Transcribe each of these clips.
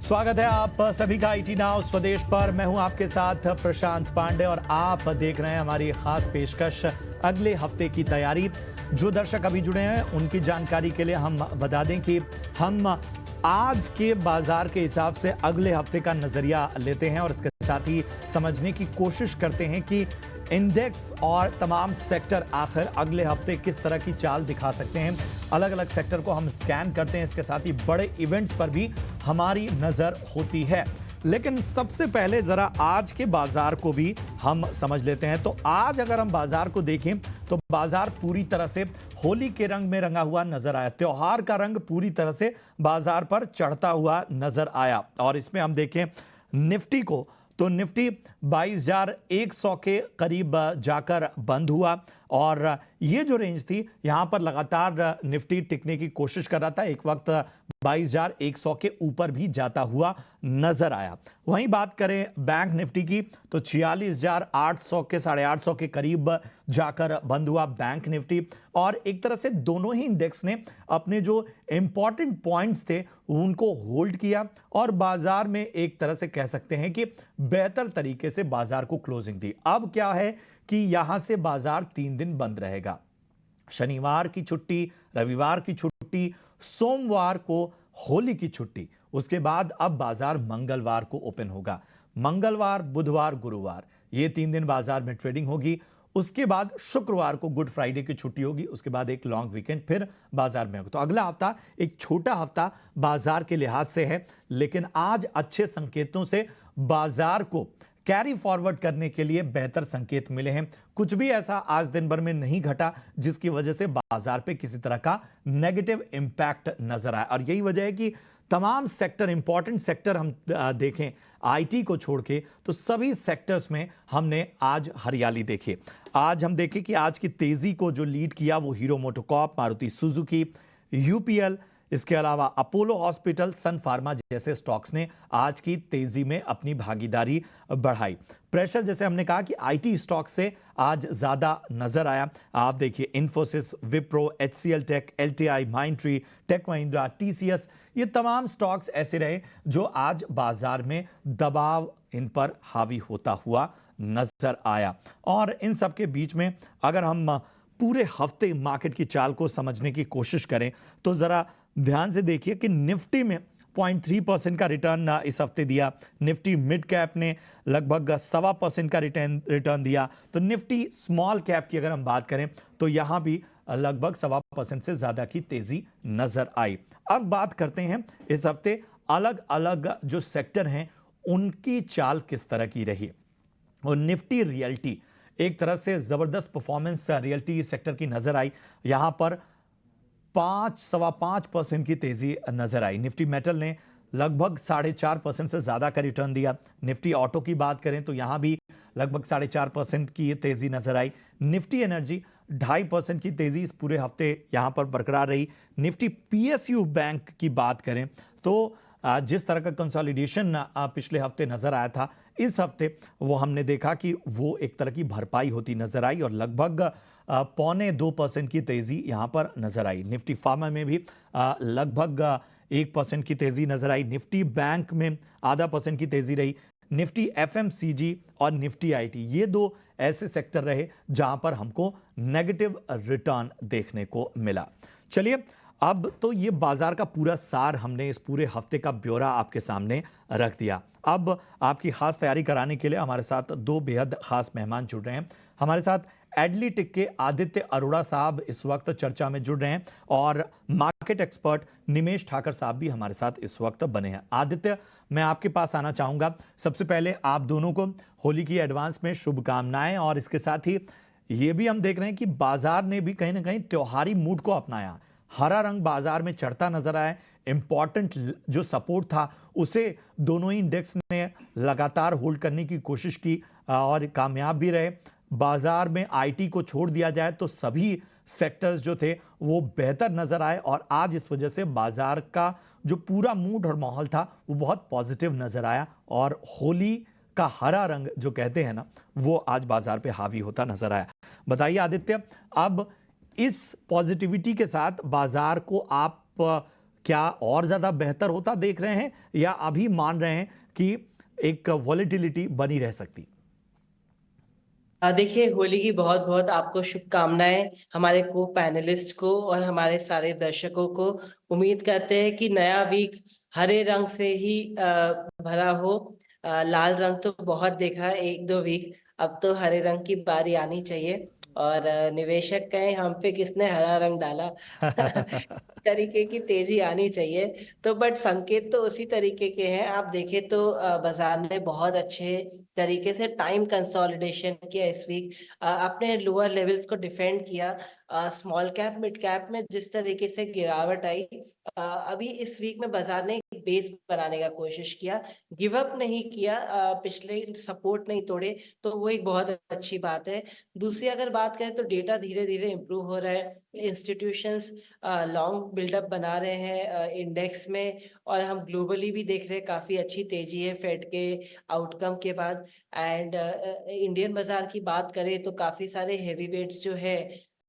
स्वागत है आप सभी का आईटी नाउ स्वदेश पर। मैं हूं आपके साथ प्रशांत पांडे और आप देख रहे हैं हमारी खास पेशकश अगले हफ्ते की तैयारी। जो दर्शक अभी जुड़े हैं उनकी जानकारी के लिए हम बता दें कि हम आज के बाजार के हिसाब से अगले हफ्ते का नजरिया लेते हैं और इसके साथ ही समझने की कोशिश करते हैं कि इंडेक्स और तमाम सेक्टर आखिर अगले हफ्ते किस तरह की चाल दिखा सकते हैं। अलग अलग सेक्टर को हम स्कैन करते हैं, इसके साथ ही बड़े इवेंट्स पर भी हमारी नजर होती है। लेकिन सबसे पहले जरा आज के बाजार को भी हम समझ लेते हैं। तो आज अगर हम बाजार को देखें तो बाजार पूरी तरह से होली के रंग में रंगा हुआ नजर आया। त्योहार का रंग पूरी तरह से बाजार पर चढ़ता हुआ नजर आया। और इसमें हम देखें निफ्टी को तो निफ्टी 22,100 के करीब जाकर बंद हुआ और ये जो रेंज थी यहां पर लगातार निफ्टी टिकने की कोशिश कर रहा था। एक वक्त 22,100 के ऊपर भी जाता हुआ नजर आया। वहीं बात करें बैंक निफ्टी की तो 46,800 के 850 के करीब जाकर बंद हुआ बैंक निफ्टी। और एक तरह से दोनों ही इंडेक्स ने अपने जो इंपॉर्टेंट पॉइंट्स थे उनको होल्ड किया और बाजार में एक तरह से कह सकते हैं कि बेहतर तरीके से बाजार को क्लोजिंग दी। अब क्या है कि यहां से बाजार 3 दिन बंद रहेगा। शनिवार की छुट्टी, रविवार की छुट्टी, सोमवार को होली की छुट्टी, उसके बाद अब बाजार मंगलवार को ओपन होगा। मंगलवार, बुधवार, गुरुवार ये 3 दिन बाजार में ट्रेडिंग होगी। उसके बाद शुक्रवार को गुड फ्राइडे की छुट्टी होगी। उसके बाद एक लॉन्ग वीकेंड फिर बाजार में होगा। तो अगला हफ्ता एक छोटा हफ्ता बाजार के लिहाज से है, लेकिन आज अच्छे संकेतों से बाजार को कैरी फॉरवर्ड करने के लिए बेहतर संकेत मिले हैं। कुछ भी ऐसा आज दिन भर में नहीं घटा जिसकी वजह से बाजार पे किसी तरह का नेगेटिव इंपैक्ट नजर आया। और यही वजह है कि तमाम सेक्टर, इंपॉर्टेंट सेक्टर हम देखें आईटी को छोड़ के तो सभी सेक्टर्स में हमने आज हरियाली देखी। आज हम देखें कि आज की तेजी को जो लीड किया वो hero MotoCorp, Maruti Suzuki, UPL, इसके अलावा अपोलो हॉस्पिटल, सन फार्मा जैसे स्टॉक्स ने आज की तेजी में अपनी भागीदारी बढ़ाई। प्रेशर जैसे हमने कहा कि आईटी स्टॉक से आज ज्यादा नजर आया। आप देखिए Infosys, Wipro, HCL tech, LTI, Mindtree, tech Mahindra, TCS, ये तमाम स्टॉक्स ऐसे रहे जो आज बाजार में दबाव इन पर हावी होता हुआ नजर आया। और इन सब के बीच में अगर हम पूरे हफ्ते मार्केट की चाल को समझने की कोशिश करें तो जरा ध्यान से देखिए कि निफ्टी में 0.3% का रिटर्न इस हफ्ते दिया। निफ्टी मिड कैप ने लगभग 1.25% का रिटर्न दिया। तो निफ्टी स्मॉल कैप की अगर हम बात करें तो यहां भी लगभग 1.25% से ज्यादा की तेजी नजर आई। अब बात करते हैं इस हफ्ते अलग अलग जो सेक्टर हैं उनकी चाल किस तरह की रही। और निफ्टी रियल्टी एक तरह से जबरदस्त परफॉर्मेंस रियल्टी सेक्टर की नजर आई। यहां पर 5.25% की तेजी नजर आई। निफ्टी मेटल ने लगभग 4.5% से ज्यादा का रिटर्न दिया। निफ्टी ऑटो की बात करें तो यहां भी लगभग 4.5% की तेजी नजर आई। निफ्टी एनर्जी 2.5% की तेजी इस पूरे हफ्ते यहां पर बरकरार रही। निफ्टी पीएसयू बैंक की बात करें तो जिस तरह का कंसोलिडेशन पिछले हफ्ते नजर आया था, इस हफ्ते वो हमने देखा कि वो एक तरह की भरपाई होती नजर आई और लगभग 0.25% की तेजी यहां पर नजर आई। निफ्टी फार्मा में भी लगभग 1% की तेजी नजर आई। निफ्टी बैंक में 0.5% की तेजी रही। निफ्टी एफएमसीजी और निफ्टी आईटी ये दो ऐसे सेक्टर रहे जहां पर हमको नेगेटिव रिटर्न देखने को मिला। चलिए अब तो ये बाजार का पूरा सार हमने इस पूरे हफ्ते का ब्यौरा आपके सामने रख दिया। अब आपकी खास तैयारी कराने के लिए हमारे साथ दो बेहद खास मेहमान जुड़ रहे हैं। हमारे साथ एडलीटिक के आदित्य अरोड़ा साहब इस वक्त चर्चा में जुड़ रहे हैं और मार्केट एक्सपर्ट निमेश ठाकर साहब भी हमारे साथ इस वक्त बने हैं। आदित्य, मैं आपके पास आना चाहूंगा। सबसे पहले आप दोनों को होली की एडवांस में शुभकामनाएं। और इसके साथ ही ये भी हम देख रहे हैं कि बाजार ने भी कहीं ना कहीं त्योहारी मूड को अपनाया। हरा रंग बाजार में चढ़ता नजर आया। इंपॉर्टेंट जो सपोर्ट था उसे दोनों ही इंडेक्स ने लगातार होल्ड करने की कोशिश की और कामयाब भी रहे। बाजार में आईटी को छोड़ दिया जाए तो सभी सेक्टर्स जो थे वो बेहतर नजर आए और आज इस वजह से बाजार का जो पूरा मूड और माहौल था वो बहुत पॉजिटिव नजर आया और होली का हरा रंग जो कहते हैं ना वो आज बाजार पे हावी होता नजर आया। बताइए आदित्य, अब इस पॉजिटिविटी के साथ बाजार को आप क्या और ज़्यादा बेहतर होता देख रहे हैं या अभी मान रहे हैं कि एक वॉलेटिलिटी बनी रह सकती? देखिए, होली की बहुत बहुत आपको शुभकामनाएं, हमारे को पैनलिस्ट को और हमारे सारे दर्शकों को। उम्मीद करते हैं कि नया वीक हरे रंग से ही भरा हो। लाल रंग तो बहुत देखा है एक दो वीक, अब तो हरे रंग की बारी आनी चाहिए। और निवेशक कहें हम पे किसने हरा रंग डाला तरीके की तेजी आनी चाहिए। तो बट संकेत तो उसी तरीके के हैं। आप देखें तो बाजार ने बहुत अच्छे तरीके से टाइम कंसोलिडेशन किया इस वीक। अपने लोअर लेवल्स को डिफेंड किया। स्मॉल कैप मिड कैप में जिस तरीके से गिरावट आई, अभी इस वीक में बाजार ने एक बेस बनाने का कोशिश किया, गिव अप नहीं किया, पिछले सपोर्ट नहीं तोड़े, तो वो एक बहुत अच्छी बात है। दूसरी अगर बात करें तो डेटा धीरे धीरे इम्प्रूव हो रहा है। इंस्टीट्यूशंस लॉन्ग बिल्डअप बना रहे हैं इंडेक्स में, और हम ग्लोबली भी देख रहे हैं काफी अच्छी तेजी है फेड के आउटकम के बाद। एंड इंडियन बाजार की बात करें तो काफी सारे हेवी वेट्स जो है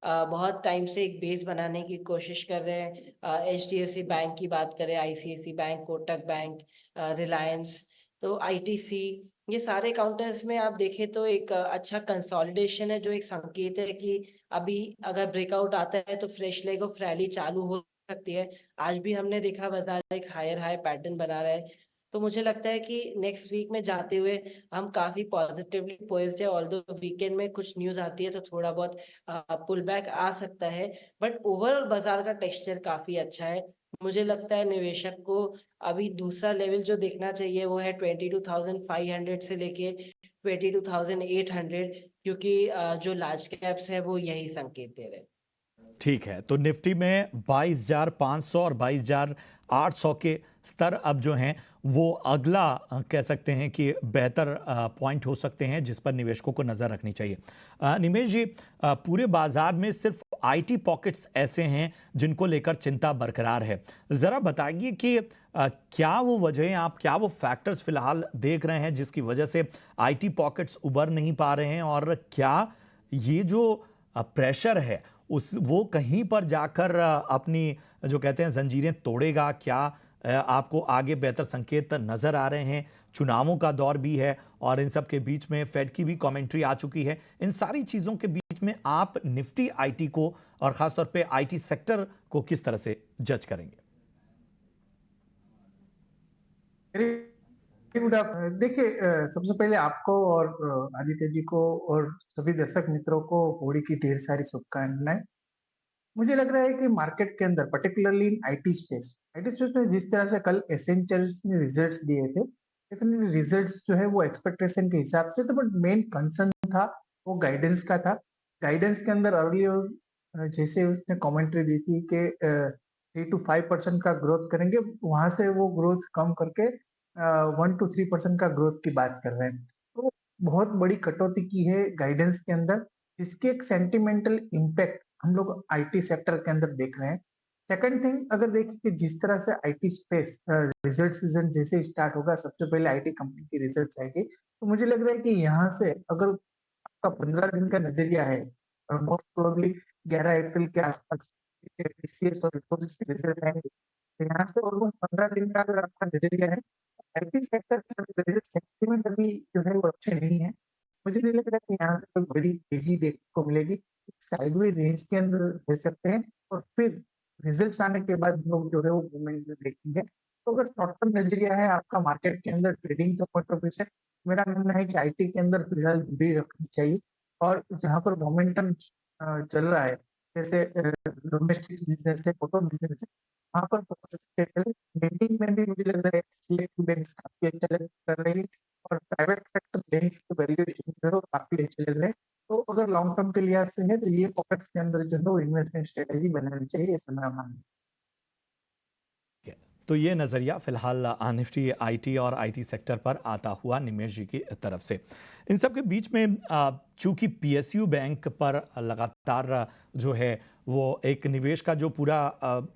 बहुत टाइम से एक बेस बनाने की कोशिश कर रहे हैं। HDFC बैंक की बात करें, ICICI bank, Kotak bank, Reliance, तो ITC, ये सारे काउंटर्स में आप देखें तो एक अच्छा कंसोलिडेशन है, जो एक संकेत है कि अभी अगर ब्रेकआउट आता है तो फ्रेश लेग ऑफ रैली चालू हो सकती है। आज भी हमने देखा बाजार एक हायर हाई पैटर्न बना रहा है। तो मुझे लगता है कि नेक्स्ट वीक में जाते हुए हम काफी पॉजिटिवली पोइज्ड है। ऑल्दो वीकेंड में कुछ न्यूज आती है तो थोड़ा बहुत पुल बैक आ सकता है, बट ओवरऑल बाजार का टेक्सचर काफी अच्छा है। मुझे लगता है निवेशक को अभी दूसरा लेवल जो देखना चाहिए वो है 22,500 से लेके 22,800, क्योंकि जो लार्ज कैप्स है वो यही संकेत दे रहे हैं। ठीक है, तो निफ्टी में 22,500 और 22,800 के स्तर अब जो हैं वो अगला कह सकते हैं कि बेहतर पॉइंट हो सकते हैं जिस पर निवेशकों को नज़र रखनी चाहिए। निमेश जी, पूरे बाजार में सिर्फ आईटी पॉकेट्स ऐसे हैं जिनको लेकर चिंता बरकरार है। ज़रा बताइए कि क्या वो वजह, आप क्या वो फैक्टर्स फिलहाल देख रहे हैं जिसकी वजह से आईटी पॉकेट्स उबर नहीं पा रहे हैं, और क्या ये जो प्रेशर है उस वो कहीं पर जाकर अपनी जो कहते हैं जंजीरें तोड़ेगा? क्या आपको आगे बेहतर संकेत नजर आ रहे हैं? चुनावों का दौर भी है और इन सब के बीच में फेड की भी कमेंट्री आ चुकी है। इन सारी चीजों के बीच में आप निफ्टी आईटी को और खासतौर पे आईटी सेक्टर को किस तरह से जज करेंगे? गुड देखिए, सबसे पहले आपको और आदित्य जी को और सभी दर्शक मित्रों को होली की ढेर सारी शुभकामनाएं। मुझे लग रहा है कि मार्केट के अंदर पर्टिकुलरली इन आईटी स्पेस में जिस तरह से कल एसेंशियल्स ने रिजल्ट्स दिए थे, डेफिनेटली रिजल्ट्स जो है वो एक्सपेक्टेशन के हिसाब से थे, बट मेन कंसर्न था वो गाइडेंस का था। गाइडेंस के अंदर अर्लियर जैसे उसने कमेंट्री दी थी कि 3 to 5% का ग्रोथ करेंगे, वहां से वो ग्रोथ कम करके 1 to 3% का ग्रोथ की बात कर रहे हैं। तो बहुत बड़ी कटौती की है गाइडेंस के अंदर, जिसकी एक सेंटिमेंटल इम्पैक्ट हम लोग आईटी सेक्टर के अंदर देख रहे हैं। सेकंड थिंग, अगर देखें कि जिस तरह से आईटी स्पेस रिजल्ट सीजन जैसे ही स्टार्ट होगा, सबसे पहले आईटी कंपनी की रिजल्ट्स आएगी, तो मुझे लग रहा है कि यहाँ से अगर आपका 15 दिन का नजरिया है, मोस्ट प्रोबेबली 11 अप्रैल के आसपास टीसीएस और इन्फोसिस के रिजल्ट आएंगे, तो यहाँ से ऑलमोस्ट 15 दिन का अगर आपका नजरिया है, आईटी सेक्टर का सेंटिमेंट अभी जो है वो अच्छे नहीं है। मुझे नहीं लग रहा कि यहाँ से कोई बड़ी तेजी देखने को मिलेगी। साइडवेज रेंज के अंदर रह सकते हैं और फिर रिजल्ट्स आने के बाद लोग जो है वो मूवमेंट में देखेंगे। तो अगर शॉर्ट टर्म नजरिया है आपका मार्केट के अंदर ट्रेडिंग का पॉइंट ऑफ व्यू से, मेरा मानना है कि आईटी के अंदर फिलहाल भी रखनी चाहिए। और जहाँ पर मोमेंटम चल रहा है, जैसे डोमेस्टिक बिजनेस है, ऑटो बिजनेस है, वहाँ पर बैंकिंग में भी मुझे लग रहा है सिलेक्ट बैंक्स काफी अच्छा कर रही है, और प्राइवेट सेक्टर बैंक्स के वैल्यूएशन जो है वो काफी अच्छे लग रहे हैं। तो अगर लॉन्ग टर्म के लिहाज से है तो ये पॉकेट्स के अंदर जो है वो इन्वेस्टमेंट स्ट्रेटेजी बनानी चाहिए, ऐसा मेरा मानना है। तो ये नज़रिया फिलहाल निफ्टी आईटी और आईटी सेक्टर पर आता हुआ निमेश जी की तरफ से। इन सब के बीच में चूंकि पीएसयू बैंक पर लगातार जो है वो एक निवेश का जो पूरा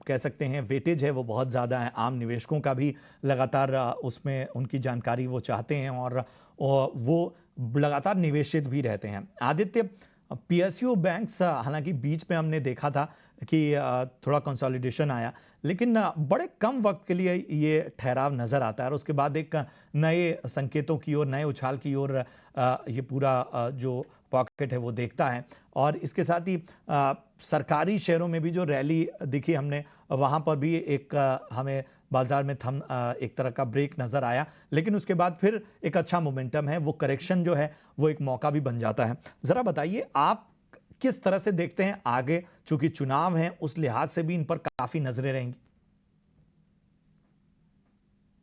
कह सकते हैं वेटेज है वो बहुत ज़्यादा है, आम निवेशकों का भी लगातार उसमें उनकी जानकारी वो चाहते हैं और वो लगातार निवेशित भी रहते हैं। आदित्य, पीएसयू बैंक्स हालांकि बीच में हमने देखा था कि थोड़ा कंसोलिडेशन आया, लेकिन बड़े कम वक्त के लिए ये ठहराव नज़र आता है और उसके बाद एक नए संकेतों की ओर, नए उछाल की ओर ये पूरा जो पॉकेट है वो देखता है। और इसके साथ ही सरकारी शेयरों में भी जो रैली दिखी हमने, वहाँ पर भी एक हमें बाजार में एक तरह का ब्रेक नज़र आया, लेकिन उसके बाद फिर एक अच्छा मोमेंटम है, वो करेक्शन जो है वो एक मौका भी बन जाता है। ज़रा बताइए आप किस तरह से देखते हैं आगे, चूंकि चुनाव है उस लिहाज से भी इन पर काफ़ी नजरें रहेंगी।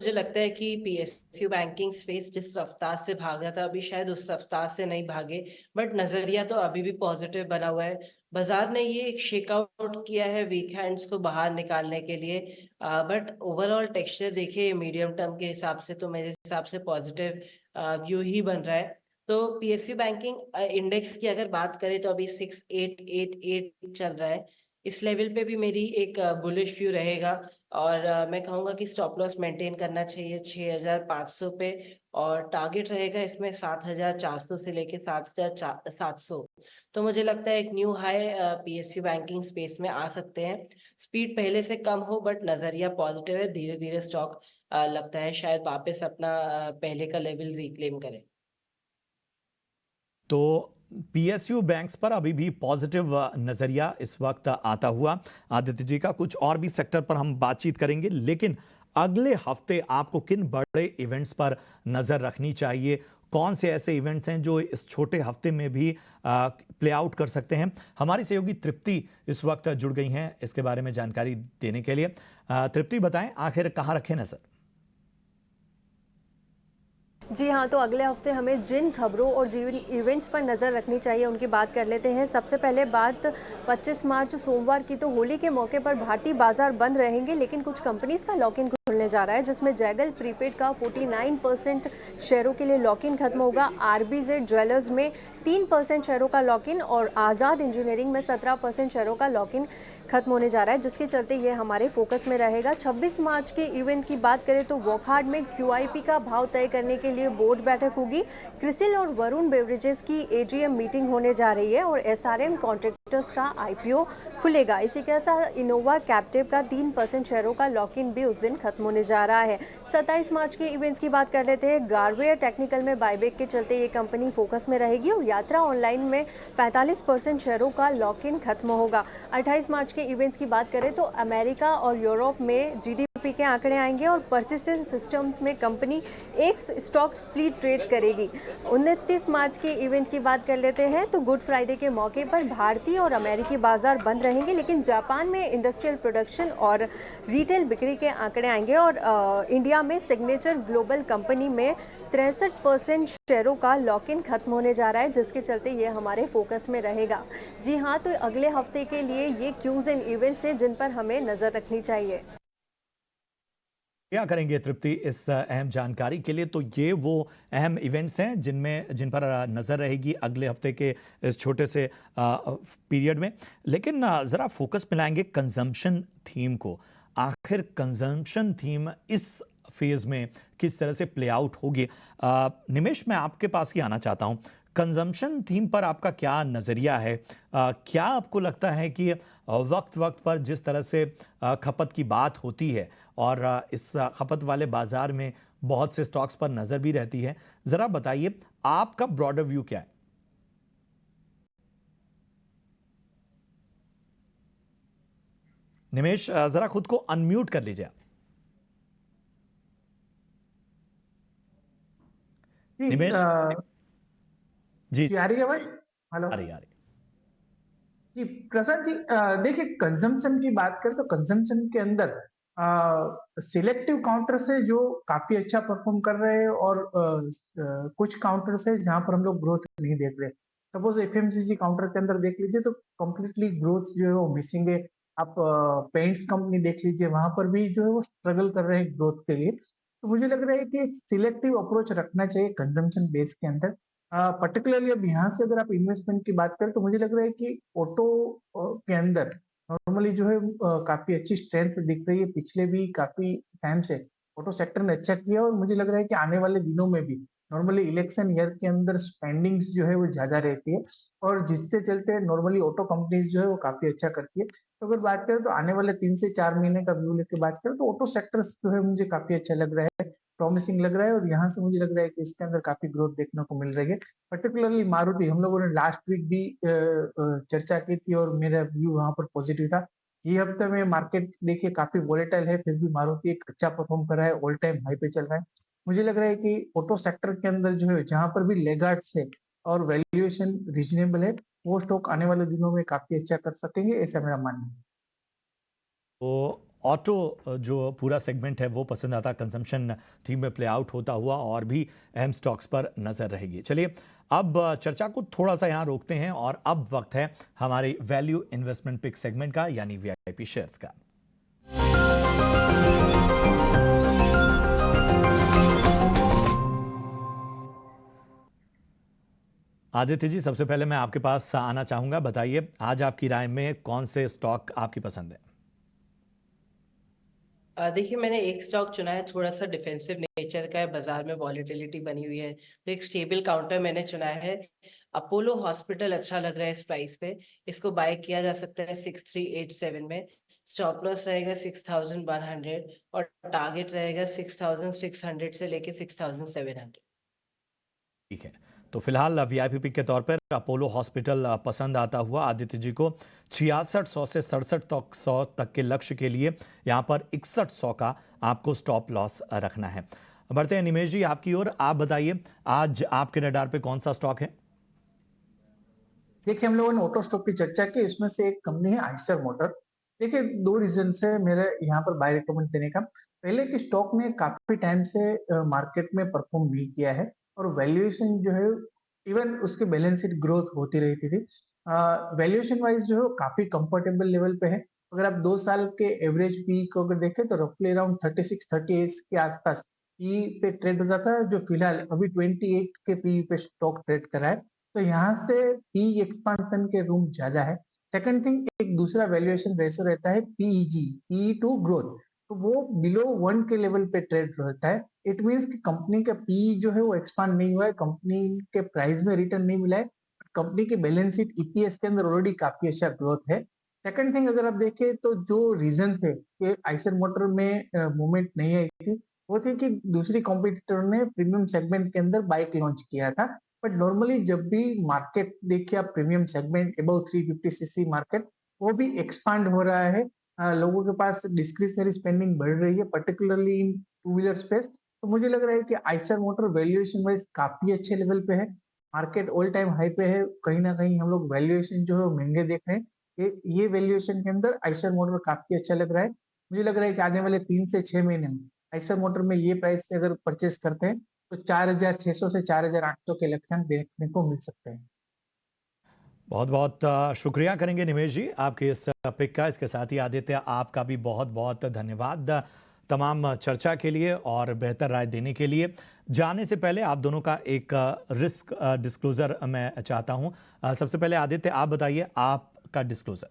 मुझे लगता है कि पीएसयू बैंकिंग स्पेस जिस रफ्तार से भागा था अभी शायद उस रफ्तार से नहीं भागे, बट नजरिया तो अभी भी पॉजिटिव बना हुआ है। बाजार ने ये एक शेकआउट किया है वीक हैंड्स को बाहर निकालने के लिए, बट ओवरऑल टेक्सचर देखिए मीडियम टर्म के हिसाब से तो मेरे हिसाब से पॉजिटिव व्यू ही बन रहा है। तो पीएसयू बैंकिंग इंडेक्स की अगर बात करें तो अभी 6888 चल रहा है। इस लेवल पे भी मेरी एक बुलिश व्यू रहेगा और मैं कहूँगा कि स्टॉप लॉस मेंटेन करना चाहिए 6500 पे, और टारगेट रहेगा इसमें 7400 से लेके 7700। तो मुझे लगता है एक new high PSU banking space में आ सकते हैं। स्पीड पहले से कम हो बट नजरिया पॉजिटिव है, धीरे धीरे स्टॉक लगता है शायद वापस अपना पहले का लेवल रिक्लेम करे। तो पीएसयू बैंक्स पर अभी भी पॉजिटिव नजरिया इस वक्त आता हुआ आदित्य जी का। कुछ और भी सेक्टर पर हम बातचीत करेंगे, लेकिन अगले हफ्ते आपको किन बड़े इवेंट्स पर नजर रखनी चाहिए? कौन से ऐसे इवेंट्स हैं जो इस छोटे हफ्ते में भी प्ले आउट कर सकते हैं? हमारी सहयोगी तृप्ति इस वक्त जुड़ गई हैं इसके बारे में जानकारी देने के लिए। तृप्ति बताएं, आखिर कहाँ रखें नजर? जी हाँ, तो अगले हफ्ते हमें जिन खबरों और जिन इवेंट्स पर नज़र रखनी चाहिए उनकी बात कर लेते हैं। सबसे पहले बात 25 मार्च सोमवार की, तो होली के मौके पर भारतीय बाजार बंद रहेंगे, लेकिन कुछ कंपनीज का लॉक इन खुलने जा रहा है, जिसमें जैगल प्रीपेड का 49% शेयरों के लिए लॉक इन खत्म होगा। आरबीजेड ज्वेलर्स में 3% शेयरों का लॉक इन और आज़ाद इंजीनियरिंग में 17% शेयरों का लॉक इन खत्म होने जा रहा है, जिसके चलते ये हमारे फोकस में रहेगा। 26 मार्च के इवेंट की बात करें तो वॉकहार्ड में क्यूआईपी का भाव तय करने के लिए बोर्ड बैठक होगी। क्रिसिल और वरुण बेवरेजेस की एजीएम मीटिंग होने जा रही है और एसआरएम कॉन्ट्रैक्टर्स का आईपीओ खुलेगा। इसी के साथ इनोवा कैप्टिव का 3% शेयरों का लॉक इन भी उस दिन खत्म होने जा रहा है। 27 मार्च के इवेंट्स की बात कर लेते हैं। गारवेयर टेक्निकल में बायबैक के चलते ये कंपनी फोकस में रहेगी और यात्रा ऑनलाइन में 45% शेयरों का लॉक इन खत्म होगा। 28 मार्च के इवेंट्स की बात करें तो अमेरिका और यूरोप में जीडीपी के आंकड़े आएंगे और पर्सिस्टेंट सिस्टम्स में कंपनी एक स्टॉक स्प्लिट ट्रेड करेगी। 29 मार्च के इवेंट की बात कर लेते हैं तो गुड फ्राइडे के मौके पर भारतीय और अमेरिकी बाजार बंद रहेंगे, लेकिन जापान में इंडस्ट्रियल प्रोडक्शन और रिटेल बिक्री के आंकड़े आएंगे और इंडिया में सिग्नेचर ग्लोबल कंपनी में 63% शेयरों का लॉक इन खत्म होने जा रहा है, जिसके चलते ये हमारे फोकस में रहेगा। जी हाँ, तो अगले हफ्ते के लिए ये क्यूज एंड इवेंट्स हैं जिन पर हमें नजर रखनी चाहिए। क्या करेंगे तृप्ति इस अहम जानकारी के लिए? तो ये वो अहम इवेंट्स हैं जिन पर नज़र रहेगी अगले हफ्ते के इस छोटे से पीरियड में। लेकिन ज़रा फोकस मिलाएंगे कंजम्पशन थीम को। आखिर कंजम्पशन थीम इस फेज़ में किस तरह से प्ले आउट होगी? निमेश, मैं आपके पास ही आना चाहता हूँ। कंजम्पशन थीम पर आपका क्या नज़रिया है? क्या आपको लगता है कि वक्त वक्त पर जिस तरह से खपत की बात होती है और इस खपत वाले बाजार में बहुत से स्टॉक्स पर नज़र भी रहती है, ज़रा बताइए आपका ब्रॉडर व्यू क्या है? निमेश, ज़रा खुद को अनम्यूट कर लीजिए आप। निमेश जी, आ रही है आवाज? हेलो, आ रही। जी प्रसाद जी, देखिए कंजम्पशन की बात करें तो कंजम्पशन के अंदर सिलेक्टिव काउंटर से जो काफी अच्छा परफॉर्म कर रहे हैं और कुछ काउंटर से जहां पर हम लोग ग्रोथ नहीं देख रहे। सपोज एफएमसीजी काउंटर के अंदर देख लीजिए तो कम्प्लीटली ग्रोथ जो है वो मिसिंग है। आप पेंट्स कंपनी देख लीजिए, वहां पर भी जो है वो स्ट्रगल कर रहे हैं ग्रोथ के लिए। तो मुझे लग रहा है कि सिलेक्टिव अप्रोच रखना चाहिए कंजम्पशन बेस के अंदर। पर्टिकुलरली अब यहाँ से अगर आप इन्वेस्टमेंट की बात करें तो मुझे लग रहा है कि ऑटो के अंदर नॉर्मली जो है काफी अच्छी स्ट्रेंथ दिख रही है। पिछले भी काफी टाइम से ऑटो सेक्टर ने अच्छा किया और मुझे लग रहा है कि आने वाले दिनों में भी नॉर्मली इलेक्शन ईयर के अंदर स्पेंडिंग्स जो है वो ज्यादा रहती है और जिससे चलते नॉर्मली ऑटो कंपनीज जो है वो काफी अच्छा करती है। तो अगर बात करें तो आने वाले 3 से 4 महीने का व्यू लेके बात करें तो ऑटो सेक्टर्स जो है मुझे काफ़ी अच्छा लग रहा है, प्रॉमिसिंग लग रहा है और यहाँ से मुझे लग रहा है कि इसके अंदर काफ़ी ग्रोथ देखने को मिल रही है। पर्टिकुलरली मारुति हम लोगों ने लास्ट वीक भी चर्चा की थी और मेरा व्यू वहाँ पर पॉजिटिव था। ये हफ्ते में मार्केट देखिए काफ़ी वोलेटाइल है, फिर भी मारुति एक अच्छा परफ़ॉर्म कर रहा है, ऑल टाइम हाई पे चल रहा है। मुझे लग रहा है कि ऑटो सेक्टर के अंदर जो है जहाँ पर भी लैगार्ड्स है और वैल्यूएशन रीज़नेबल है, वो स्टॉक आने वाले दिनों में काफ़ी अच्छा कर सकेंगे, ऐसा मेरा मानना है। तो ऑटो जो पूरा सेगमेंट है वो पसंद आता कंजम्पशन थीम में प्ले आउट होता हुआ और भी अहम स्टॉक्स पर नजर रहेगी। चलिए अब चर्चा को थोड़ा सा यहाँ रोकते हैं और अब वक्त है हमारे वैल्यू इन्वेस्टमेंट पिक सेगमेंट का यानी वीआईपी शेयर्स का। आदित्य जी, सबसे पहले मैं आपके पास आना चाहूंगा, बताइए आज आपकी राय में कौन से स्टॉक आपकी पसंद है? देखिए मैंने एक स्टॉक चुना है, थोड़ा सा डिफेंसिव नेचर का है, बाजार में वॉलेटिलिटी बनी हुई है, तो एक स्टेबल काउंटर मैंने चुना है। अपोलो हॉस्पिटल अच्छा लग रहा है इस प्राइस पे, इसको बाय किया जा सकता है 6387 में। स्टॉप लॉस रहेगा 6100 और टारगेट रहेगा 6600 से लेके 6700। ठीक है, तो फिलहाल वीआईपी पिक के तौर पर अपोलो हॉस्पिटल पसंद आता हुआ आदित्य जी को 6600 से 6700 तक के लक्ष्य के लिए यहाँ पर 6100 का आपको स्टॉप लॉस रखना है। बढ़ते हैं निमेश जी आपकी ओर, आप बताइए आज आपके रडार पे कौन सा स्टॉक है? देखिए हम लोगों ने ऑटो स्टॉक की चर्चा की, इसमें से एक कंपनी है आइसर मोटर। देखिए 2 रीज़न है मेरे यहाँ पर बाय रिकमेंड देने का। पहले कि स्टॉक ने काफ़ी टाइम से मार्केट में परफ़ॉर्म नहीं किया है और वैल्यूएशन जो है इवन उसकी बैलेंस शीट ग्रोथ होती रहती थी। वैल्यूएशन वाइज़ जो है काफ़ी कंफर्टेबल लेवल पे है। अगर आप 2 साल के एवरेज पी को अगर देखें तो रफली अराउंड 36-38 के आसपास पी पे ट्रेड होता था, जो फिलहाल अभी 28 के पी पे स्टॉक ट्रेड कर रहा है। तो यहाँ से पी एक्सपांशन के रूम ज़्यादा है। सेकंड थिंग, एक दूसरा वैल्यूएशन रेशियो रहता है पीईजी, पी टू ग्रोथ, तो वो बिलो 1 के लेवल पे ट्रेड रहता है। इट मीन्स कि कंपनी का पी जो है वो एक्सपांड नहीं हुआ है, कंपनी के प्राइस में रिटर्न नहीं मिला है, कंपनी की बैलेंस शीट ईपीएस के अंदर ऑलरेडी काफ़ी अच्छा ग्रोथ है। सेकंड थिंग, अगर आप देखें तो जो रीज़न थे कि आइसर मोटर में मूवमेंट नहीं आई थी, वो थी कि दूसरी कॉम्पिटिटर ने प्रीमियम सेगमेंट के अंदर बाइक लॉन्च किया था। बट नॉर्मली जब भी मार्केट देखिए आप premium segment above 350 CC market वो भी एक्सपांड हो रहा है। लोगों के पास डिस्क्रिशनरी स्पेंडिंग बढ़ रही है, particularly in two wheeler space. तो मुझे लग रहा है कि आइसर मोटर वैल्यूएशन वाइज काफी अच्छे लेवल पे है, मार्केट ऑल टाइम हाई पे है। कहीं ना कहीं हम लोग वैल्यूएशन जो है वो महंगे देख रहे हैं। ये वैल्यूएशन के अंदर आइसर मोटर काफी अच्छा लग रहा है। मुझे लग रहा है कि आने वाले 3 से 6 महीने में आइसर मोटर में ये प्राइस से अगर परचेस करते हैं तो 4600 से 4800 के लक्ष्यांक देखने को मिल सकते हैं। बहुत बहुत शुक्रिया करेंगे निमेश जी आपके इस पिक का। इसके साथ ही आदित्य आपका भी बहुत बहुत धन्यवाद तमाम चर्चा के लिए और बेहतर राय देने के लिए। जाने से पहले आप दोनों का एक रिस्क डिस्क्लोजर मैं चाहता हूं। सबसे पहले आदित्य आप बताइए आपका डिस्क्लोजर।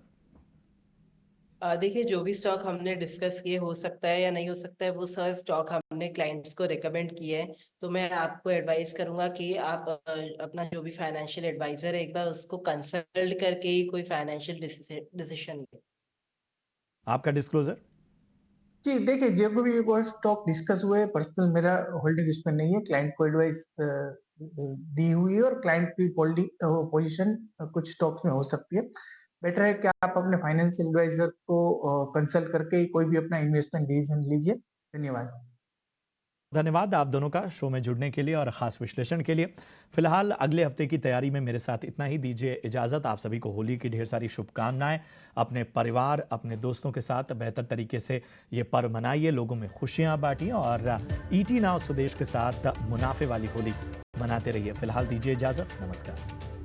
देखिए जो भी स्टॉक हमने डिस्कस किए हो सकता है या नहीं हो सकता है, वो सारे स्टॉक हमने क्लाइंट्स को रिकमेंड किए हैं। तो मैं आपको एडवाइस करूंगा कि आप अपना जो भी फाइनेंशियल एडवाइजर है एक बार उसको कंसल्ट करके ही कोई फाइनेंशियल डिसीजन ले। आपका डिस्क्लोजर। जी, देखिए जो भी वो स्टॉक डिस्कस हुए पर्सनल मेरा होल्डिंग इसमें नहीं है, क्लाइंट को एडवाइस दी हुई है और क्लाइंट की पोजीशन कुछ स्टॉक्स में हो सकती है। बेटर है कि आप अपने फाइनेंशियल एडवाइजर को कंसल्ट करके कोई भी अपना इन्वेस्टमेंट डिसीजन लीजिए। धन्यवाद। धन्यवाद आप दोनों का शो में जुड़ने के लिए और ख़ास विश्लेषण के लिए। फिलहाल अगले हफ्ते की तैयारी में मेरे साथ इतना ही। दीजिए इजाज़त। आप सभी को होली की ढेर सारी शुभकामनाएं। अपने परिवार अपने दोस्तों के साथ बेहतर तरीके से ये पर्व मनाइए, लोगों में खुशियां बांटिए और ईटी नाउ स्वदेश के साथ मुनाफे वाली होली मनाते रहिए। फिलहाल दीजिए इजाज़त। नमस्कार।